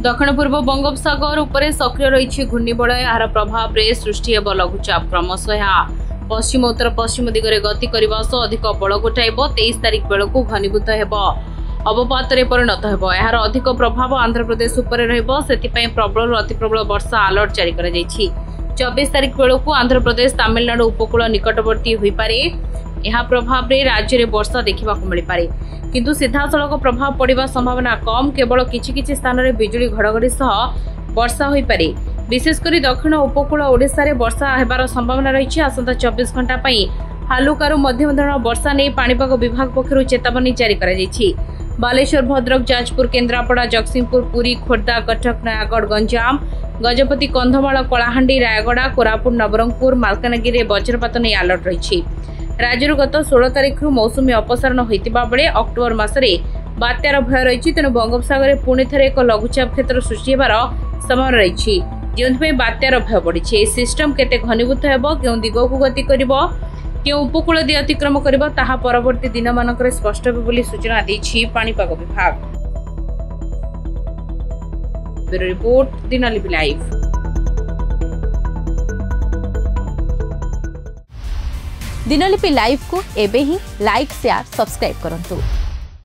दक्षिण पूर्व बंगोपसागर उपरे सक्रिय रही घूर्णिबलय यार प्रभाव में सृष्टि हेब लघुचाप क्रमशः पश्चिम उत्तर पश्चिम दिगरे गति करने सह अधिक बल गोटाइब 23 तारिख बेलू घनीभूत हेब अवपात परिणत हेब यार अधिक प्रभाव आंध्र प्रदेश उपरे रहिबो सेतिपई प्रबल अति प्रबल वर्षा अलर्ट जारी करा जायछि 24 तारिख बेलू आंध्र प्रदेश तमिलनाडु उपकूल निकटवर्ती होई पारे यह प्रभाव रे राज्य में वर्षा देखा मिल पारे किंतु सीधासलख प्रभाव पड़वा संभावना कम केवल किछि स्थान में बिजुली घड़घड़ी सह वर्षा हो पारे विशेषकर दक्षिण उपकूल ओडिशा रे वर्षा हेबार संभावना रही आसंता 24 घंटा पई हालुकारु मध्यम धरण वर्षा नहीं पाणीपाग विभाग पक्षरु चेतावनी जारी करा जायछि बालेश्वर भद्रक जाजपुर केन्द्रापड़ा जगतसिंहपुर पुरी खोर्धा कटक नयागढ़ गंजाम गजपति कंधमाल कलाहांडी रायगड़ा कोरापुट नवरंगपुर मालकानगिरी वज्रपात नहीं अलर्ट रही राज्य गत 16 तारिख मौसुमी अपसारण होता बेले अक्टोबर मसरे बात्यार भय रही तेणु बंगोपसागर पुणी थे एक लघुचाप क्षेत्र सृष्टि होबार संभावना रही जो बात्यार भय बढ़ी सिस्टम केते घनीभूत हेब क्यों दिग को गति करिबो क्यों उपकूल दी अतिक्रम करिबो ताहा परवर्ती दिन मानकर स्पष्ट हेबो बोली सूचना देछि पाणीपाग विभाग। Bureau report Dinalipi live. Dinalipi live को एबे ही लाइक शेयर सब्सक्राइब करंतु।